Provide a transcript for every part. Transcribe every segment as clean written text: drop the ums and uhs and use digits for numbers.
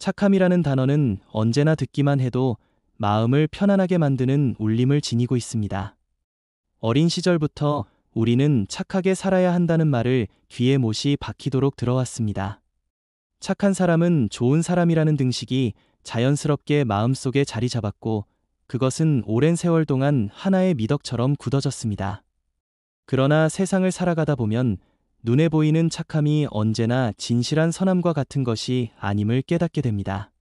착함이라는 단어는 언제나 듣기만 해도 마음을 편안하게 만드는 울림을 지니고 있습니다. 어린 시절부터 우리는 착하게 살아야 한다는 말을 귀에 못이 박히도록 들어왔습니다. 착한 사람은 좋은 사람이라는 등식이 자연스럽게 마음속에 자리 잡았고, 그것은 오랜 세월 동안 하나의 미덕처럼 굳어졌습니다. 그러나 세상을 살아가다 보면 눈에 보이는 착함이 언제나 진실한 선함과 같은 것이 아님을 깨닫게 됩니다.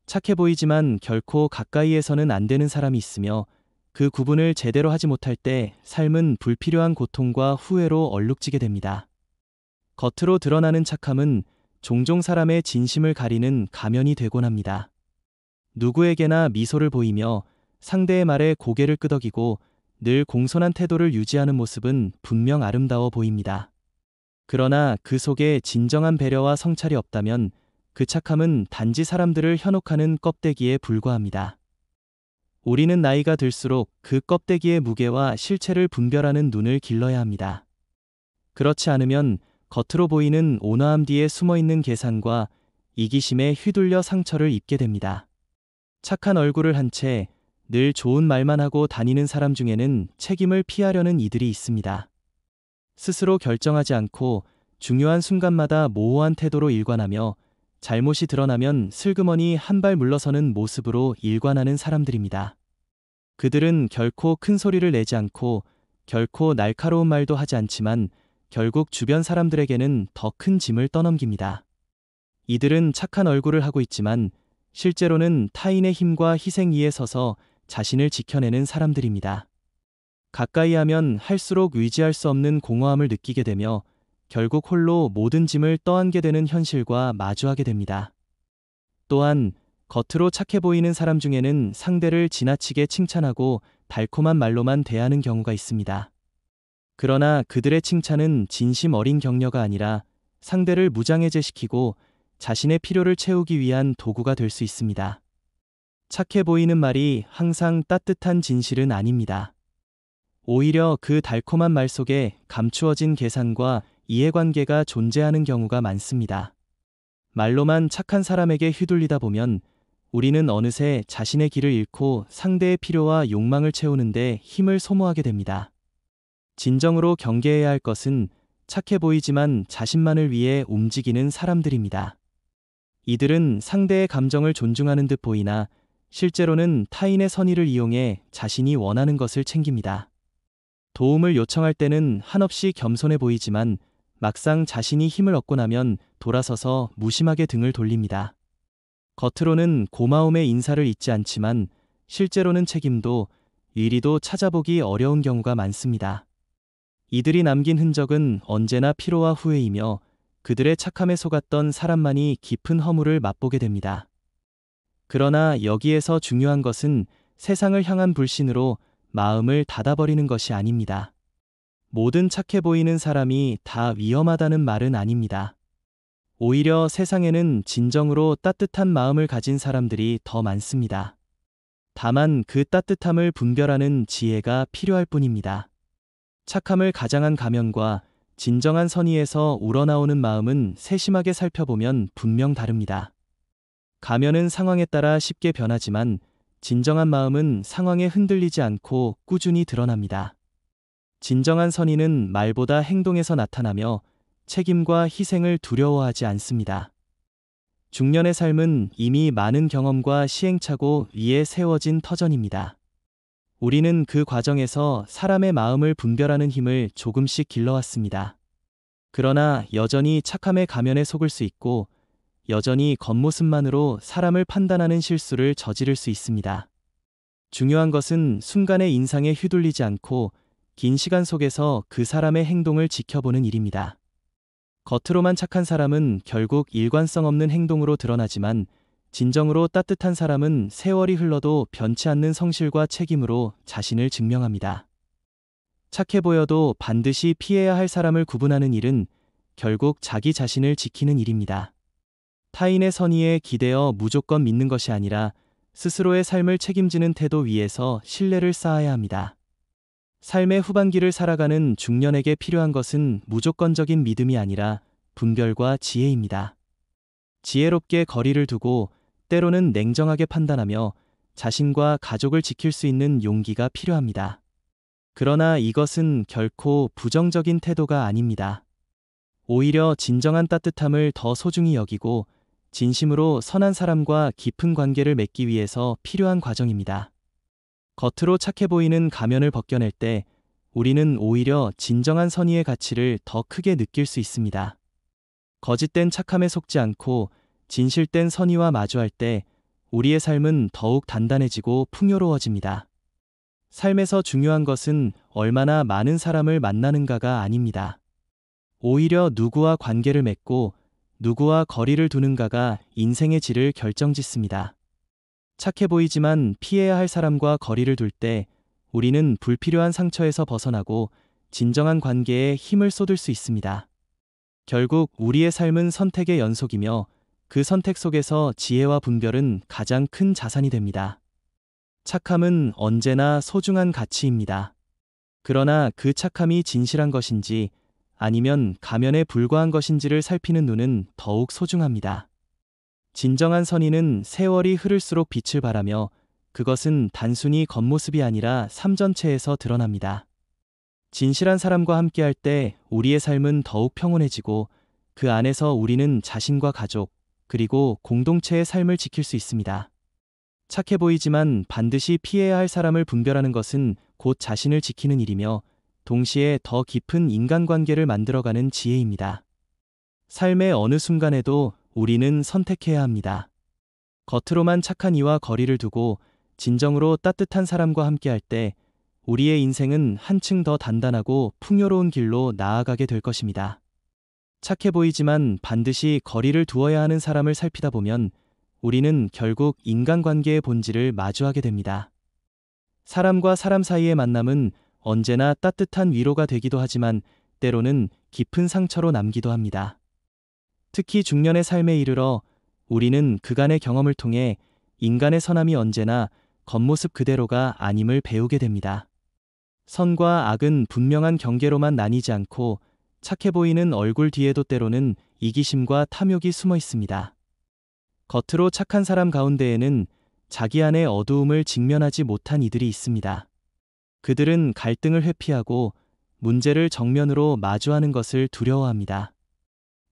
착해 보이지만 결코 가까이에서는 안 되는 사람이 있으며, 그 구분을 제대로 하지 못할 때 삶은 불필요한 고통과 후회로 얼룩지게 됩니다. 겉으로 드러나는 착함은 종종 사람의 진심을 가리는 가면이 되곤 합니다. 누구에게나 미소를 보이며 상대의 말에 고개를 끄덕이고 늘 공손한 태도를 유지하는 모습은 분명 아름다워 보입니다. 그러나 그 속에 진정한 배려와 성찰이 없다면 그 착함은 단지 사람들을 현혹하는 껍데기에 불과합니다. 우리는 나이가 들수록 그 껍데기의 무게와 실체를 분별하는 눈을 길러야 합니다. 그렇지 않으면 겉으로 보이는 온화함 뒤에 숨어있는 계산과 이기심에 휘둘려 상처를 입게 됩니다. 착한 얼굴을 한 채 늘 좋은 말만 하고 다니는 사람 중에는 책임을 피하려는 이들이 있습니다. 스스로 결정하지 않고 중요한 순간마다 모호한 태도로 일관하며 잘못이 드러나면 슬그머니 한 발 물러서는 모습으로 일관하는 사람들입니다. 그들은 결코 큰 소리를 내지 않고 결코 날카로운 말도 하지 않지만 결국 주변 사람들에게는 더 큰 짐을 떠넘깁니다. 이들은 착한 얼굴을 하고 있지만 실제로는 타인의 힘과 희생 위에 서서 자신을 지켜내는 사람들입니다. 가까이 하면 할수록 의지할 수 없는 공허함을 느끼게 되며 결국 홀로 모든 짐을 떠안게 되는 현실과 마주하게 됩니다. 또한 겉으로 착해 보이는 사람 중에는 상대를 지나치게 칭찬하고 달콤한 말로만 대하는 경우가 있습니다. 그러나 그들의 칭찬은 진심 어린 격려가 아니라 상대를 무장해제시키고 자신의 필요를 채우기 위한 도구가 될 수 있습니다. 착해 보이는 말이 항상 따뜻한 진실은 아닙니다. 오히려 그 달콤한 말 속에 감추어진 계산과 이해관계가 존재하는 경우가 많습니다. 말로만 착한 사람에게 휘둘리다 보면 우리는 어느새 자신의 길을 잃고 상대의 필요와 욕망을 채우는데 힘을 소모하게 됩니다. 진정으로 경계해야 할 것은 착해 보이지만 자신만을 위해 움직이는 사람들입니다. 이들은 상대의 감정을 존중하는 듯 보이나 실제로는 타인의 선의를 이용해 자신이 원하는 것을 챙깁니다. 도움을 요청할 때는 한없이 겸손해 보이지만 막상 자신이 힘을 얻고 나면 돌아서서 무심하게 등을 돌립니다. 겉으로는 고마움의 인사를 잊지 않지만 실제로는 책임도 의리도 찾아보기 어려운 경우가 많습니다. 이들이 남긴 흔적은 언제나 피로와 후회이며 그들의 착함에 속았던 사람만이 깊은 허물을 맛보게 됩니다. 그러나 여기에서 중요한 것은 세상을 향한 불신으로 마음을 닫아버리는 것이 아닙니다. 모든 착해 보이는 사람이 다 위험하다는 말은 아닙니다. 오히려 세상에는 진정으로 따뜻한 마음을 가진 사람들이 더 많습니다. 다만 그 따뜻함을 분별하는 지혜가 필요할 뿐입니다. 착함을 가장한 가면과 진정한 선의에서 우러나오는 마음은 세심하게 살펴보면 분명 다릅니다. 가면은 상황에 따라 쉽게 변하지만 진정한 마음은 상황에 흔들리지 않고 꾸준히 드러납니다. 진정한 선의는 말보다 행동에서 나타나며 책임과 희생을 두려워하지 않습니다. 중년의 삶은 이미 많은 경험과 시행착오 위에 세워진 터전입니다. 우리는 그 과정에서 사람의 마음을 분별하는 힘을 조금씩 길러왔습니다. 그러나 여전히 착함의 가면에 속을 수 있고 여전히 겉모습만으로 사람을 판단하는 실수를 저지를 수 있습니다. 중요한 것은 순간의 인상에 휘둘리지 않고 긴 시간 속에서 그 사람의 행동을 지켜보는 일입니다. 겉으로만 착한 사람은 결국 일관성 없는 행동으로 드러나지만 진정으로 따뜻한 사람은 세월이 흘러도 변치 않는 성실과 책임으로 자신을 증명합니다. 착해 보여도 반드시 피해야 할 사람을 구분하는 일은 결국 자기 자신을 지키는 일입니다. 타인의 선의에 기대어 무조건 믿는 것이 아니라 스스로의 삶을 책임지는 태도 위에서 신뢰를 쌓아야 합니다. 삶의 후반기를 살아가는 중년에게 필요한 것은 무조건적인 믿음이 아니라 분별과 지혜입니다. 지혜롭게 거리를 두고 때로는 냉정하게 판단하며 자신과 가족을 지킬 수 있는 용기가 필요합니다. 그러나 이것은 결코 부정적인 태도가 아닙니다. 오히려 진정한 따뜻함을 더 소중히 여기고 진심으로 선한 사람과 깊은 관계를 맺기 위해서 필요한 과정입니다. 겉으로 착해 보이는 가면을 벗겨낼 때 우리는 오히려 진정한 선의의 가치를 더 크게 느낄 수 있습니다. 거짓된 착함에 속지 않고 진실된 선의와 마주할 때 우리의 삶은 더욱 단단해지고 풍요로워집니다. 삶에서 중요한 것은 얼마나 많은 사람을 만나는가가 아닙니다. 오히려 누구와 관계를 맺고 누구와 거리를 두는가가 인생의 질을 결정짓습니다. 착해 보이지만 피해야 할 사람과 거리를 둘 때 우리는 불필요한 상처에서 벗어나고 진정한 관계에 힘을 쏟을 수 있습니다. 결국 우리의 삶은 선택의 연속이며 그 선택 속에서 지혜와 분별은 가장 큰 자산이 됩니다. 착함은 언제나 소중한 가치입니다. 그러나 그 착함이 진실한 것인지 아니면 가면에 불과한 것인지를 살피는 눈은 더욱 소중합니다. 진정한 선의는 세월이 흐를수록 빛을 발하며 그것은 단순히 겉모습이 아니라 삶 전체에서 드러납니다. 진실한 사람과 함께할 때 우리의 삶은 더욱 평온해지고 그 안에서 우리는 자신과 가족, 그리고 공동체의 삶을 지킬 수 있습니다. 착해 보이지만 반드시 피해야 할 사람을 분별하는 것은 곧 자신을 지키는 일이며 동시에 더 깊은 인간관계를 만들어가는 지혜입니다. 삶의 어느 순간에도 우리는 선택해야 합니다. 겉으로만 착한 이와 거리를 두고 진정으로 따뜻한 사람과 함께할 때 우리의 인생은 한층 더 단단하고 풍요로운 길로 나아가게 될 것입니다. 착해 보이지만 반드시 거리를 두어야 하는 사람을 살피다 보면 우리는 결국 인간관계의 본질을 마주하게 됩니다. 사람과 사람 사이의 만남은 언제나 따뜻한 위로가 되기도 하지만 때로는 깊은 상처로 남기도 합니다. 특히 중년의 삶에 이르러 우리는 그간의 경험을 통해 인간의 선함이 언제나 겉모습 그대로가 아님을 배우게 됩니다. 선과 악은 분명한 경계로만 나뉘지 않고 착해 보이는 얼굴 뒤에도 때로는 이기심과 탐욕이 숨어 있습니다. 겉으로 착한 사람 가운데에는 자기 안의 어두움을 직면하지 못한 이들이 있습니다. 그들은 갈등을 회피하고 문제를 정면으로 마주하는 것을 두려워합니다.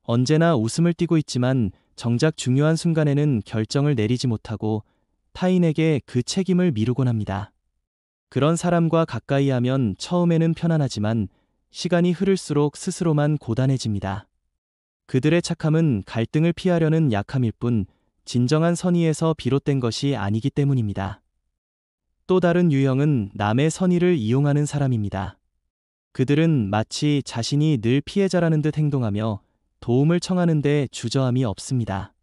언제나 웃음을 띠고 있지만 정작 중요한 순간에는 결정을 내리지 못하고 타인에게 그 책임을 미루곤 합니다. 그런 사람과 가까이 하면 처음에는 편안하지만 시간이 흐를수록 스스로만 고단해집니다. 그들의 착함은 갈등을 피하려는 약함일 뿐 진정한 선의에서 비롯된 것이 아니기 때문입니다. 또 다른 유형은 남의 선의를 이용하는 사람입니다. 그들은 마치 자신이 늘 피해자라는 듯 행동하며 도움을 청하는데 주저함이 없습니다.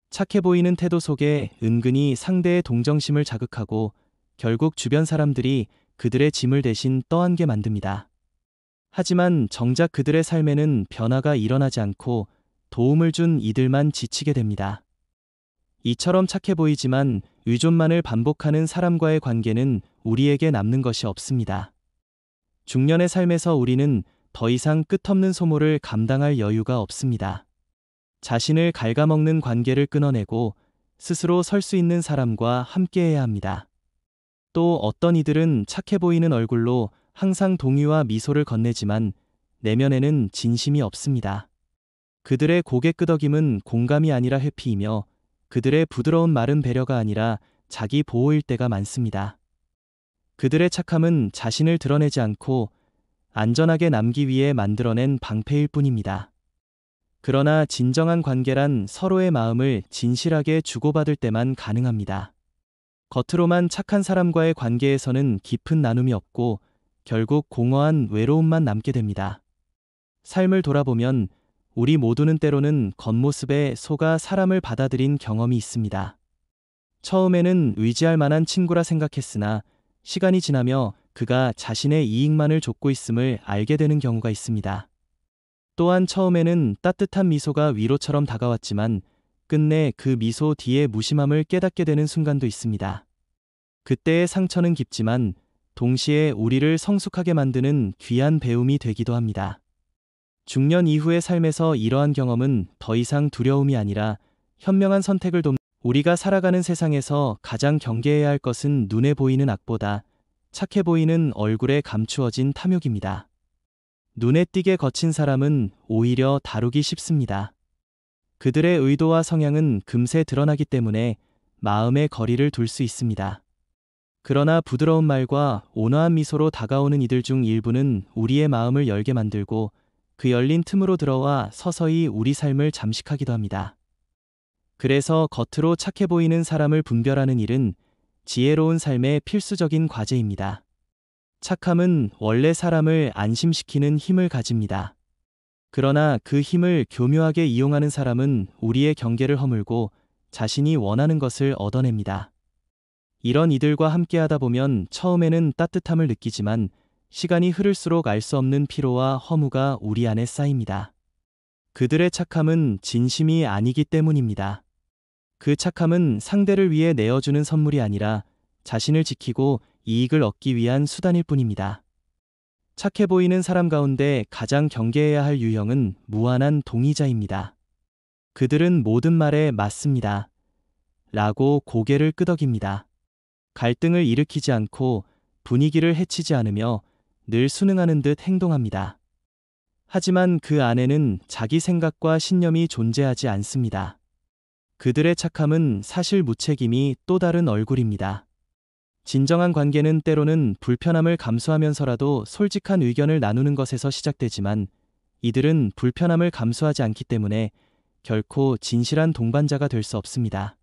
착해 보이는 태도 속에 은근히 상대의 동정심을 자극하고 결국 주변 사람들이 그들의 짐을 대신 떠안게 만듭니다. 하지만 정작 그들의 삶에는 변화가 일어나지 않고 도움을 준 이들만 지치게 됩니다. 이처럼 착해 보이지만 의존만을 반복하는 사람과의 관계는 우리에게 남는 것이 없습니다. 중년의 삶에서 우리는 더 이상 끝없는 소모를 감당할 여유가 없습니다. 자신을 갉아먹는 관계를 끊어내고 스스로 설 수 있는 사람과 함께해야 합니다. 또 어떤 이들은 착해 보이는 얼굴로 항상 동의와 미소를 건네지만 내면에는 진심이 없습니다. 그들의 고개 끄덕임은 공감이 아니라 회피이며 그들의 부드러운 말은 배려가 아니라 자기 보호일 때가 많습니다. 그들의 착함은 자신을 드러내지 않고 안전하게 남기 위해 만들어낸 방패일 뿐입니다. 그러나 진정한 관계란 서로의 마음을 진실하게 주고받을 때만 가능합니다. 겉으로만 착한 사람과의 관계에서는 깊은 나눔이 없고 결국 공허한 외로움만 남게 됩니다. 삶을 돌아보면 우리 모두는 때로는 겉모습에 속아 사람을 받아들인 경험이 있습니다. 처음에는 의지할 만한 친구라 생각했으나 시간이 지나며 그가 자신의 이익만을 좇고 있음을 알게 되는 경우가 있습니다. 또한 처음에는 따뜻한 미소가 위로처럼 다가왔지만 끝내 그 미소 뒤에 무심함을 깨닫게 되는 순간도 있습니다. 그때의 상처는 깊지만 동시에 우리를 성숙하게 만드는 귀한 배움이 되기도 합니다. 중년 이후의 삶에서 이러한 경험은 더 이상 두려움이 아니라 현명한 선택을 돕는 우리가 살아가는 세상에서 가장 경계해야 할 것은 눈에 보이는 악보다 착해 보이는 얼굴에 감추어진 탐욕입니다. 눈에 띄게 거친 사람은 오히려 다루기 쉽습니다. 그들의 의도와 성향은 금세 드러나기 때문에 마음의 거리를 둘 수 있습니다. 그러나 부드러운 말과 온화한 미소로 다가오는 이들 중 일부는 우리의 마음을 열게 만들고 그 열린 틈으로 들어와 서서히 우리 삶을 잠식하기도 합니다. 그래서 겉으로 착해 보이는 사람을 분별하는 일은 지혜로운 삶의 필수적인 과제입니다. 착함은 원래 사람을 안심시키는 힘을 가집니다. 그러나 그 힘을 교묘하게 이용하는 사람은 우리의 경계를 허물고 자신이 원하는 것을 얻어냅니다. 이런 이들과 함께하다 보면 처음에는 따뜻함을 느끼지만 시간이 흐를수록 알 수 없는 피로와 허무가 우리 안에 쌓입니다. 그들의 착함은 진심이 아니기 때문입니다. 그 착함은 상대를 위해 내어주는 선물이 아니라 자신을 지키고 이익을 얻기 위한 수단일 뿐입니다. 착해 보이는 사람 가운데 가장 경계해야 할 유형은 무한한 동의자입니다. 그들은 모든 말에 맞습니다. 라고 고개를 끄덕입니다. 갈등을 일으키지 않고 분위기를 해치지 않으며 늘 순응하는 듯 행동합니다. 하지만 그 안에는 자기 생각과 신념이 존재하지 않습니다. 그들의 착함은 사실 무책임이 또 다른 얼굴입니다. 진정한 관계는 때로는 불편함을 감수하면서라도 솔직한 의견을 나누는 것에서 시작되지만 이들은 불편함을 감수하지 않기 때문에 결코 진실한 동반자가 될 수 없습니다.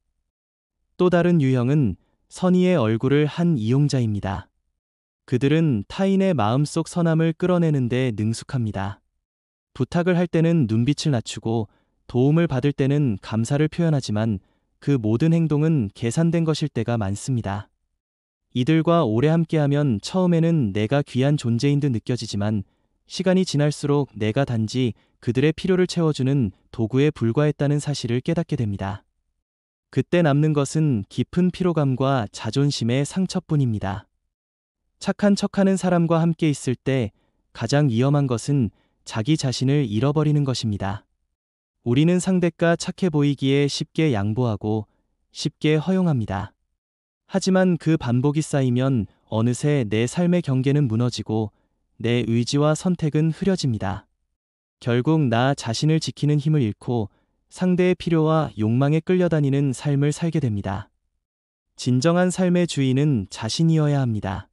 또 다른 유형은 선의의 얼굴을 한 이용자입니다. 그들은 타인의 마음속 선함을 끌어내는 데 능숙합니다. 부탁을 할 때는 눈빛을 낮추고 도움을 받을 때는 감사를 표현하지만 그 모든 행동은 계산된 것일 때가 많습니다. 이들과 오래 함께하면 처음에는 내가 귀한 존재인 듯 느껴지지만 시간이 지날수록 내가 단지 그들의 필요를 채워주는 도구에 불과했다는 사실을 깨닫게 됩니다. 그때 남는 것은 깊은 피로감과 자존심의 상처뿐입니다. 착한 척하는 사람과 함께 있을 때 가장 위험한 것은 자기 자신을 잃어버리는 것입니다. 우리는 상대가 착해 보이기에 쉽게 양보하고 쉽게 허용합니다. 하지만 그 반복이 쌓이면 어느새 내 삶의 경계는 무너지고 내 의지와 선택은 흐려집니다. 결국 나 자신을 지키는 힘을 잃고 상대의 필요와 욕망에 끌려다니는 삶을 살게 됩니다. 진정한 삶의 주인은 자신이어야 합니다.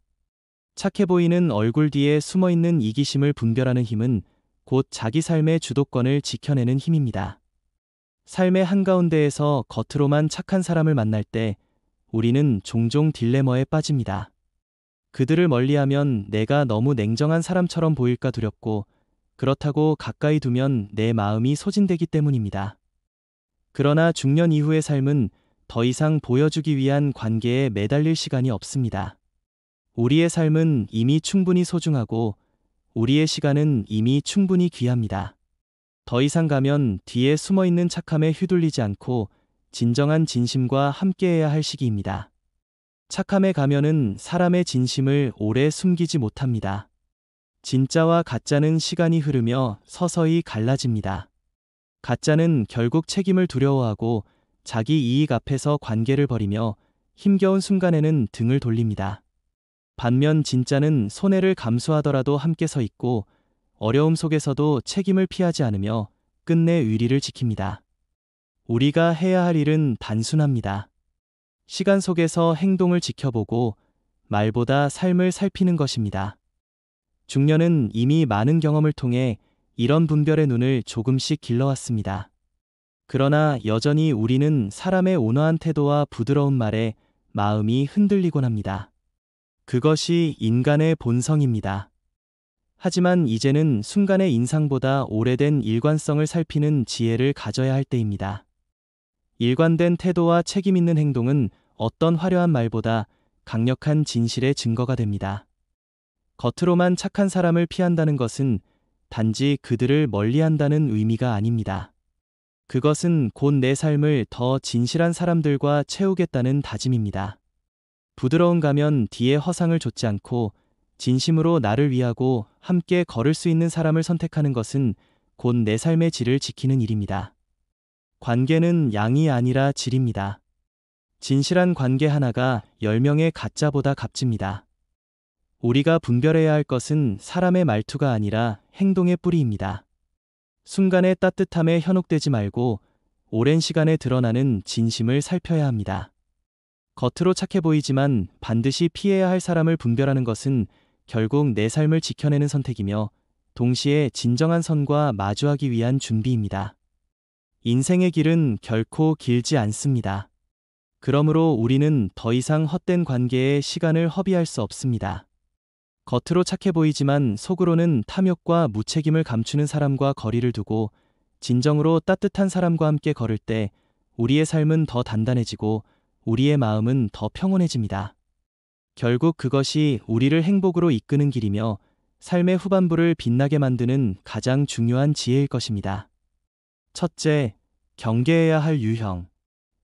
착해 보이는 얼굴 뒤에 숨어있는 이기심을 분별하는 힘은 곧 자기 삶의 주도권을 지켜내는 힘입니다. 삶의 한가운데에서 겉으로만 착한 사람을 만날 때 우리는 종종 딜레마에 빠집니다. 그들을 멀리하면 내가 너무 냉정한 사람처럼 보일까 두렵고 그렇다고 가까이 두면 내 마음이 소진되기 때문입니다. 그러나 중년 이후의 삶은 더 이상 보여주기 위한 관계에 매달릴 시간이 없습니다. 우리의 삶은 이미 충분히 소중하고 우리의 시간은 이미 충분히 귀합니다. 더 이상 가면 뒤에 숨어있는 착함에 휘둘리지 않고 진정한 진심과 함께해야 할 시기입니다. 착함의 가면은 사람의 진심을 오래 숨기지 못합니다. 진짜와 가짜는 시간이 흐르며 서서히 갈라집니다. 가짜는 결국 책임을 두려워하고 자기 이익 앞에서 관계를 버리며 힘겨운 순간에는 등을 돌립니다. 반면 진짜는 손해를 감수하더라도 함께 서 있고 어려움 속에서도 책임을 피하지 않으며 끝내 의리를 지킵니다. 우리가 해야 할 일은 단순합니다. 시간 속에서 행동을 지켜보고 말보다 삶을 살피는 것입니다. 중년은 이미 많은 경험을 통해 이런 분별의 눈을 조금씩 길러왔습니다. 그러나 여전히 우리는 사람의 온화한 태도와 부드러운 말에 마음이 흔들리곤 합니다. 그것이 인간의 본성입니다. 하지만 이제는 순간의 인상보다 오래된 일관성을 살피는 지혜를 가져야 할 때입니다. 일관된 태도와 책임 있는 행동은 어떤 화려한 말보다 강력한 진실의 증거가 됩니다. 겉으로만 착한 사람을 피한다는 것은 단지 그들을 멀리한다는 의미가 아닙니다. 그것은 곧 내 삶을 더 진실한 사람들과 채우겠다는 다짐입니다. 부드러운 가면 뒤에 허상을 좇지 않고 진심으로 나를 위하고 함께 걸을 수 있는 사람을 선택하는 것은 곧 내 삶의 질을 지키는 일입니다. 관계는 양이 아니라 질입니다. 진실한 관계 하나가 10명의 가짜보다 값집니다. 우리가 분별해야 할 것은 사람의 말투가 아니라 행동의 뿌리입니다. 순간의 따뜻함에 현혹되지 말고 오랜 시간에 드러나는 진심을 살펴야 합니다. 겉으로 착해 보이지만 반드시 피해야 할 사람을 분별하는 것은 결국 내 삶을 지켜내는 선택이며 동시에 진정한 선과 마주하기 위한 준비입니다. 인생의 길은 결코 길지 않습니다. 그러므로 우리는 더 이상 헛된 관계에 시간을 허비할 수 없습니다. 겉으로 착해 보이지만 속으로는 탐욕과 무책임을 감추는 사람과 거리를 두고 진정으로 따뜻한 사람과 함께 걸을 때 우리의 삶은 더 단단해지고 우리의 마음은 더 평온해집니다. 결국 그것이 우리를 행복으로 이끄는 길이며 삶의 후반부를 빛나게 만드는 가장 중요한 지혜일 것입니다. 첫째, 경계해야 할 유형.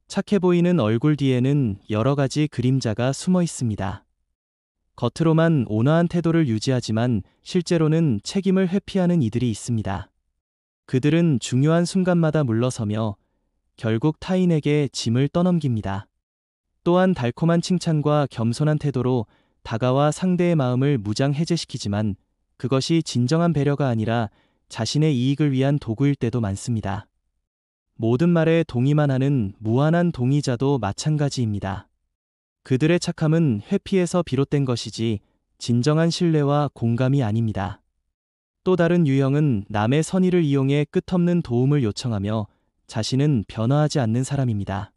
착해 보이는 얼굴 뒤에는 여러 가지 그림자가 숨어 있습니다. 겉으로만 온화한 태도를 유지하지만 실제로는 책임을 회피하는 이들이 있습니다. 그들은 중요한 순간마다 물러서며 결국 타인에게 짐을 떠넘깁니다. 또한 달콤한 칭찬과 겸손한 태도로 다가와 상대의 마음을 무장해제시키지만 그것이 진정한 배려가 아니라 자신의 이익을 위한 도구일 때도 많습니다. 모든 말에 동의만 하는 무한한 동의자도 마찬가지입니다. 그들의 착함은 회피에서 비롯된 것이지 진정한 신뢰와 공감이 아닙니다. 또 다른 유형은 남의 선의를 이용해 끝없는 도움을 요청하며 자신은 변화하지 않는 사람입니다.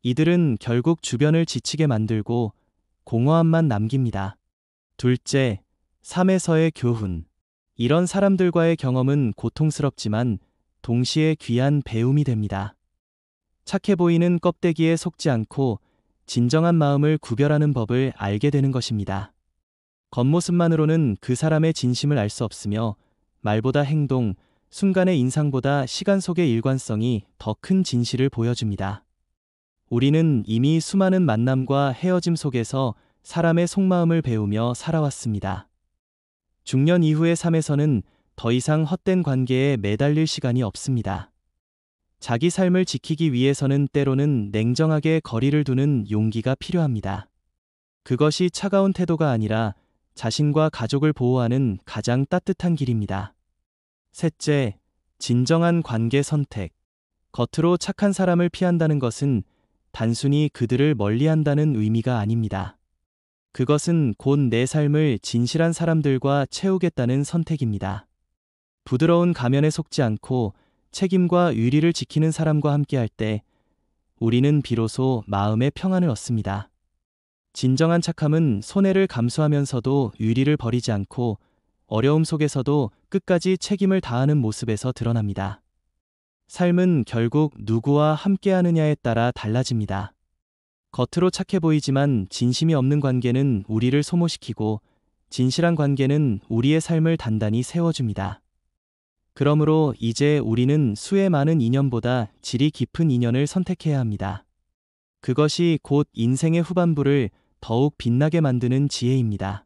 이들은 결국 주변을 지치게 만들고 공허함만 남깁니다. 둘째, 삶에서의 교훈. 이런 사람들과의 경험은 고통스럽지만 동시에 귀한 배움이 됩니다. 착해 보이는 껍데기에 속지 않고 진정한 마음을 구별하는 법을 알게 되는 것입니다. 겉모습만으로는 그 사람의 진심을 알 수 없으며 말보다 행동, 순간의 인상보다 시간 속의 일관성이 더 큰 진실을 보여줍니다. 우리는 이미 수많은 만남과 헤어짐 속에서 사람의 속마음을 배우며 살아왔습니다. 중년 이후의 삶에서는 더 이상 헛된 관계에 매달릴 시간이 없습니다. 자기 삶을 지키기 위해서는 때로는 냉정하게 거리를 두는 용기가 필요합니다. 그것이 차가운 태도가 아니라 자신과 가족을 보호하는 가장 따뜻한 길입니다. 셋째, 진정한 관계 선택. 겉으로 착한 사람을 피한다는 것은 단순히 그들을 멀리한다는 의미가 아닙니다. 그것은 곧 내 삶을 진실한 사람들과 채우겠다는 선택입니다. 부드러운 가면에 속지 않고 책임과 의리를 지키는 사람과 함께할 때 우리는 비로소 마음의 평안을 얻습니다. 진정한 착함은 손해를 감수하면서도 의리를 버리지 않고 어려움 속에서도 끝까지 책임을 다하는 모습에서 드러납니다. 삶은 결국 누구와 함께하느냐에 따라 달라집니다. 겉으로 착해 보이지만 진심이 없는 관계는 우리를 소모시키고 진실한 관계는 우리의 삶을 단단히 세워줍니다. 그러므로 이제 우리는 수의 많은 인연보다 질이 깊은 인연을 선택해야 합니다. 그것이 곧 인생의 후반부를 더욱 빛나게 만드는 지혜입니다.